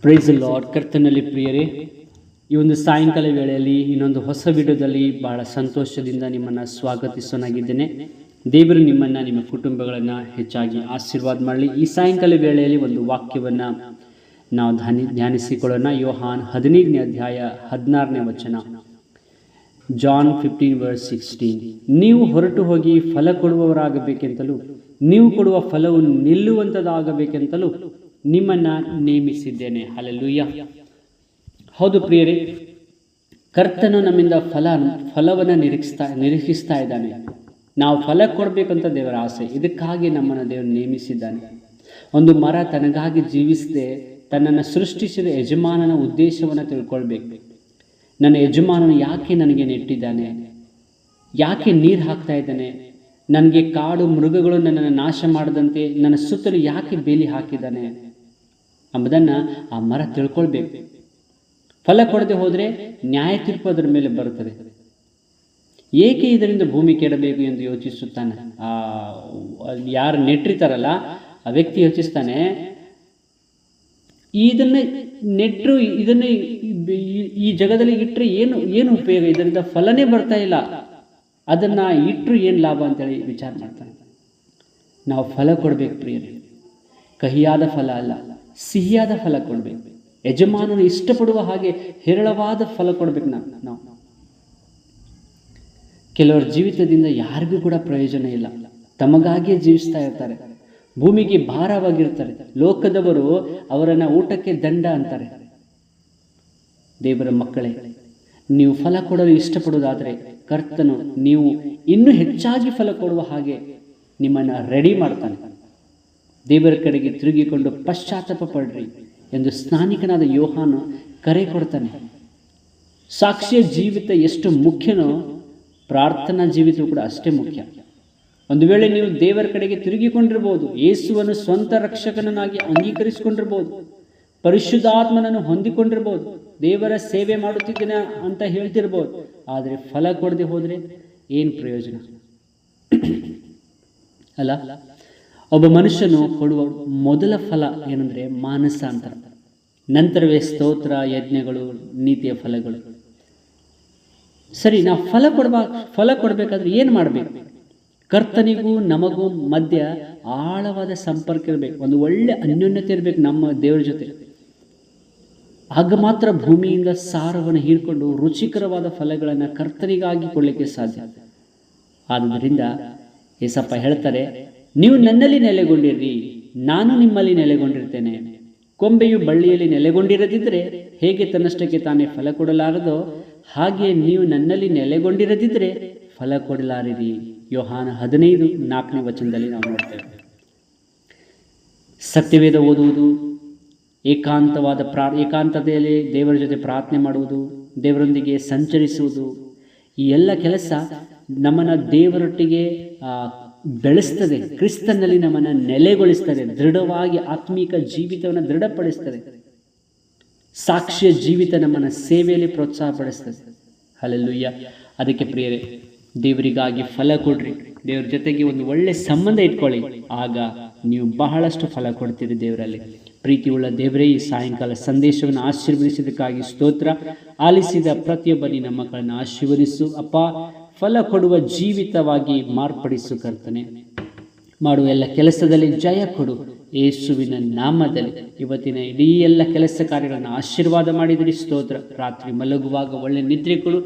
Price lord. ಕರ್ತನಲ್ಲಿ ಪ್ರಿಯರೇ, ಈ ಒಂದು ಸಾಯಂಕಾಲ ವೇಳೆಯಲ್ಲಿ ಇನ್ನೊಂದು ಹೊಸ ವಿಡಿಯೋದಲ್ಲಿ ಬಹಳ ಸಂತೋಷದಿಂದ ನಿಮ್ಮನ್ನು ಸ್ವಾಗತಿಸೋನಾಗಿದ್ದೇನೆ. ದೇವರು ನಿಮ್ಮನ್ನು, ನಿಮ್ಮ ಕುಟುಂಬಗಳನ್ನು ಹೆಚ್ಚಾಗಿ ಆಶೀರ್ವಾದ ಮಾಡಲಿ. ಈ ಸಾಯಂಕಾಲ ವೇಳೆಯಲ್ಲಿ ಒಂದು ವಾಕ್ಯವನ್ನು ನಾವು ಧ್ಯಾನಿಸಿಕೊಳ್ಳೋಣ. ಯೋಹಾನ್ 15ನೇ ಅಧ್ಯಾಯ 16ನೇ ವಚನ. ಜಾನ್ 15:16. ನೀವು ಹೊರಟು ಹೋಗಿ ಫಲ ಕೊಡುವವರಾಗಬೇಕೆಂತಲೂ ನೀವು ಕೊಡುವ ಫಲವು ನಿಲ್ಲುವಂಥದ್ದಾಗಬೇಕೆಂತಲೂ ನಿಮ್ಮನ್ನು ನೇಮಿಸಿದ್ದೇನೆ. ಹಲ್ಲೆಲೂಯಾ. ಹೌದು ಪ್ರಿಯರೇ, ಕರ್ತನು ನಮ್ಮಿಂದ ಫಲವನ್ನು ನಿರೀಕ್ಷಿಸ್ತಾ ಇದ್ದಾನೆ. ನಾವು ಫಲ ಕೊಡಬೇಕಂತ ದೇವರ ಆಸೆ. ಇದಕ್ಕಾಗಿ ನಮ್ಮನ್ನು ದೇವರು ನೇಮಿಸಿದ್ದಾನೆ. ಒಂದು ಮರ ತನಗಾಗಿ ಜೀವಿಸದೆ ತನ್ನನ್ನು ಸೃಷ್ಟಿಸಿದ ಯಜಮಾನನ ಉದ್ದೇಶವನ್ನು ತಿಳ್ಕೊಳ್ಬೇಕು. ನನ್ನ ಯಜಮಾನನು ಯಾಕೆ ನನಗೆ ನೆಟ್ಟಿದ್ದಾನೆ, ಯಾಕೆ ನೀರು ಹಾಕ್ತಾ ಇದ್ದಾನೆ, ನನಗೆ ಕಾಡು ಮೃಗಗಳು ನನ್ನನ್ನು ನಾಶ ಮಾಡದಂತೆ ನನ್ನ ಸುತ್ತಲೂ ಯಾಕೆ ಬೇಲಿ ಹಾಕಿದ್ದಾನೆ ಎಂಬುದನ್ನು ಆ ಮರ ತಿಳ್ಕೊಳ್ಬೇಕು. ಫಲ ಕೊಡದೆ ಹೋದರೆ ನ್ಯಾಯ ತೀರ್ಪು ಅದರ ಮೇಲೆ ಬರುತ್ತದೆ. ಏಕೆ ಇದರಿಂದ ಭೂಮಿ ಕೆಡಬೇಕು ಎಂದು ಯೋಚಿಸುತ್ತಾನೆ. ಯಾರು ನೆಟ್ಟಿರ್ತಾರಲ್ಲ ಆ ವ್ಯಕ್ತಿ ಯೋಚಿಸ್ತಾನೆ, ಇದನ್ನು ನೆಟ್ಟರು, ಇದನ್ನು ಈ ಜಗದಲ್ಲಿ ಇಟ್ಟರೆ ಏನು ಉಪಯೋಗ, ಇದರಿಂದ ಫಲನೇ ಬರ್ತಾ ಇಲ್ಲ, ಅದನ್ನು ಇಟ್ಟರು ಏನು ಲಾಭ ಅಂತೇಳಿ ವಿಚಾರ ಮಾಡ್ತಾನೆ. ನಾವು ಫಲ ಕೊಡಬೇಕು ಪ್ರಿಯರೇ. ಕಹಿಯಾದ ಫಲ ಅಲ್ಲ, ಸಿಹಿಯಾದ ಫಲ ಕೊಡಬೇಕು. ಯಜಮಾನನು ಇಷ್ಟಪಡುವ ಹಾಗೆ ಹೇರಳವಾದ ಫಲ ಕೊಡಬೇಕು. ನಾವು ಕೆಲವರ ಜೀವಿತದಿಂದ ಯಾರಿಗೂ ಕೂಡ ಪ್ರಯೋಜನ ಇಲ್ಲ. ತಮಗಾಗಿಯೇ ಜೀವಿಸ್ತಾ ಇರ್ತಾರೆ, ಭೂಮಿಗೆ ಭಾರವಾಗಿರ್ತಾರೆ. ಲೋಕದವರು ಅವರನ್ನು ಊಟಕ್ಕೆ ದಂಡ ಅಂತಾರೆ. ದೇವರ ಮಕ್ಕಳೇ, ನೀವು ಫಲ ಕೊಡಲು ಇಷ್ಟಪಡುವುದಾದರೆ ಕರ್ತನು ನೀವು ಇನ್ನೂ ಹೆಚ್ಚಾಗಿ ಫಲ ಕೊಡುವ ಹಾಗೆ ನಿಮ್ಮನ್ನು ರೆಡಿ ಮಾಡ್ತಾನೆ. ದೇವರ ಕಡೆಗೆ ತಿರುಗಿಕೊಂಡು ಪಶ್ಚಾತ್ತಾಪ ಪಡ್ರಿ ಎಂದು ಸ್ನಾನಿಕನಾದ ಯೋಹಾನು ಕರೆ ಕೊಡ್ತಾನೆ. ಸಾಕ್ಷಿಯ ಜೀವಿತ ಎಷ್ಟು ಮುಖ್ಯನೋ ಪ್ರಾರ್ಥನಾ ಜೀವಿತವೂ ಕೂಡ ಅಷ್ಟೇ ಮುಖ್ಯ. ಒಂದು ವೇಳೆ ನೀವು ದೇವರ ಕಡೆಗೆ ತಿರುಗಿಕೊಂಡಿರ್ಬೋದು, ಯೇಸುವನ್ನು ಸ್ವಂತ ರಕ್ಷಕನನ್ನಾಗಿ ಅಂಗೀಕರಿಸಿಕೊಂಡಿರ್ಬೋದು, ಪರಿಶುದ್ಧಾತ್ಮನನ್ನು ಹೊಂದಿಕೊಂಡಿರ್ಬೋದು, ದೇವರ ಸೇವೆ ಮಾಡುತ್ತಿದ್ದೇನೆ ಅಂತ ಹೇಳ್ತಿರ್ಬೋದು. ಆದರೆ ಫಲ ಕೊಡದೆ ಹೋದರೆ ಏನು ಪ್ರಯೋಜನ ಅಲ್ಲ? ಒಬ್ಬ ಮನುಷ್ಯನು ಕೊಡುವ ಮೊದಲ ಫಲ ಏನಂದರೆ ಮಾನಸಾಂತರ, ನಂತರವೇ ಸ್ತೋತ್ರ, ಯಜ್ಞಗಳು, ನೀತಿಯ ಫಲಗಳು. ಸರಿ, ನಾವು ಫಲ ಕೊಡಬೇಕಾದ್ರೆ ಏನು ಮಾಡಬೇಕು? ಕರ್ತನಿಗೂ ನಮಗೂ ಮಧ್ಯ ಆಳವಾದ ಸಂಪರ್ಕ ಇರಬೇಕು. ಒಂದು ಒಳ್ಳೆ ಅನ್ಯೋನ್ಯತೆ ಇರಬೇಕು ನಮ್ಮ ದೇವರ ಜೊತೆ. ಆಗ ಮಾತ್ರ ಭೂಮಿಯಿಂದ ಸಾರವನ್ನು ಹೀರ್ಕೊಂಡು ರುಚಿಕರವಾದ ಫಲಗಳನ್ನು ಕರ್ತನಿಗಾಗಿ ಕೊಡಲಿಕ್ಕೆ ಸಾಧ್ಯ. ಆದ್ದರಿಂದ ಯೇಸಪ್ಪ ಹೇಳ್ತಾರೆ, ನೀವು ನನ್ನಲ್ಲಿ ನೆಲೆಗೊಂಡಿರ್ರಿ, ನಾನು ನಿಮ್ಮಲ್ಲಿ ನೆಲೆಗೊಂಡಿರ್ತೇನೆ. ಕೊಂಬೆಯು ಬಳ್ಳಿಯಲ್ಲಿ ನೆಲೆಗೊಂಡಿರದಿದ್ದರೆ ಹೇಗೆ ತನ್ನಷ್ಟಕ್ಕೆ ತಾನೇ ಫಲ ಕೊಡಲಾರದೋ ಹಾಗೆ ನೀವು ನನ್ನಲ್ಲಿ ನೆಲೆಗೊಂಡಿರದಿದ್ದರೆ ಫಲ ಕೊಡಲಾರಿರಿ. ಯೋಹಾನ 15:4ನೇ ವಚನದಲ್ಲಿ ನಾವು ನೋಡ್ತೇವೆ. ಸತ್ಯವೇದ ಓದುವುದು, ಏಕಾಂತತೆಯಲ್ಲಿ ದೇವರ ಜೊತೆ ಪ್ರಾರ್ಥನೆ ಮಾಡುವುದು, ದೇವರೊಂದಿಗೆ ಸಂಚರಿಸುವುದು, ಈ ಎಲ್ಲ ಕೆಲಸ ನಮ್ಮನ್ನು ದೇವರೊಟ್ಟಿಗೆ ಬೆಳೆಸ್ತದೆ. ಕ್ರಿಸ್ತನಲ್ಲಿ ನಮ್ಮನ್ನು ನೆಲೆಗೊಳಿಸ್ತದೆ, ದೃಢವಾಗಿ ಆತ್ಮೀಕ ಜೀವಿತವನ್ನು ದೃಢಪಡಿಸ್ತದೆ. ಸಾಕ್ಷ್ಯ ಜೀವಿತ ನಮ್ಮನ್ನು ಸೇವೆಯಲ್ಲಿ ಪ್ರೋತ್ಸಾಹಪಡಿಸ್ತದೆ. ಹಲ್ಲೆಲೂಯಾ. ಅದಕ್ಕೆ ಪ್ರಿಯರೇ, ದೇವರಿಗಾಗಿ ಫಲ ಕೊಡ್ರಿ, ದೇವರ ಜೊತೆಗೆ ಒಂದು ಒಳ್ಳೆ ಸಂಬಂಧ ಇಟ್ಕೊಳ್ಳಿ. ಆಗ ನೀವು ಬಹಳಷ್ಟು ಫಲ ಕೊಡ್ತೀರಿ ದೇವರಲ್ಲಿ. ಪ್ರೀತಿಯುಳ್ಳ ದೇವರೇ, ಈ ಸಾಯಂಕಾಲ ಸಂದೇಶವನ್ನು ಆಶೀರ್ವದಿಸಿದ್ದಕ್ಕಾಗಿ ಸ್ತೋತ್ರ. ಆಲಿಸಿದ ಪ್ರತಿಯೊಬ್ಬ ನಿನ್ನ ಮಕ್ಕಳನ್ನು ಆಶೀರ್ವದಿಸು ಅಪ್ಪ. ಫಲ ಕೊಡುವ ಜೀವಿತವಾಗಿ ಮಾರ್ಪಡಿಸು ಕರ್ತನೆ. ಮಾಡುವ ಎಲ್ಲ ಕೆಲಸದಲ್ಲಿ ಜಯ ಕೊಡು ಯೇಸುವಿನ ನಾಮದಲ್ಲಿ. ಇವತ್ತಿನ ಇಡೀ ಎಲ್ಲ ಕೆಲಸ ಕಾರ್ಯಗಳನ್ನು ಆಶೀರ್ವಾದ ಮಾಡಿದಿರಿ, ಸ್ತೋತ್ರ. ರಾತ್ರಿ ಮಲಗುವಾಗ ಒಳ್ಳೆ ನಿದ್ರೆ ಕೊಡು.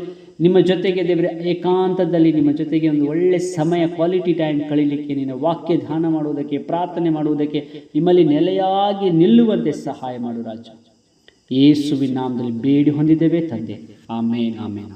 ನಿಮ್ಮ ಜೊತೆಗೆ ದೇವರೇ, ಏಕಾಂತದಲ್ಲಿ ನಿಮ್ಮ ಜೊತೆಗೆ ಒಂದು ಒಳ್ಳೆ ಸಮಯ, ಕ್ವಾಲಿಟಿ ಟೈಮ್ ಕಳೀಲಿಕ್ಕೆ, ನಿನ್ನ ವಾಕ್ಯ ಧ್ಯಾನ ಮಾಡುವುದಕ್ಕೆ, ಪ್ರಾರ್ಥನೆ ಮಾಡುವುದಕ್ಕೆ, ನಿಮ್ಮಲ್ಲಿ ನೆಲೆಯಾಗಿ ನಿಲ್ಲುವಂತೆ ಸಹಾಯ ಮಾಡು ರಾಜ. ಯೇಸುವಿನ ನಾಮದಲ್ಲಿ ಬೇಡಿ ಹೊಂದಿದ್ದೇವೆ ತಂದೆ. ಆಮೇನ್, ಆಮೇನ್.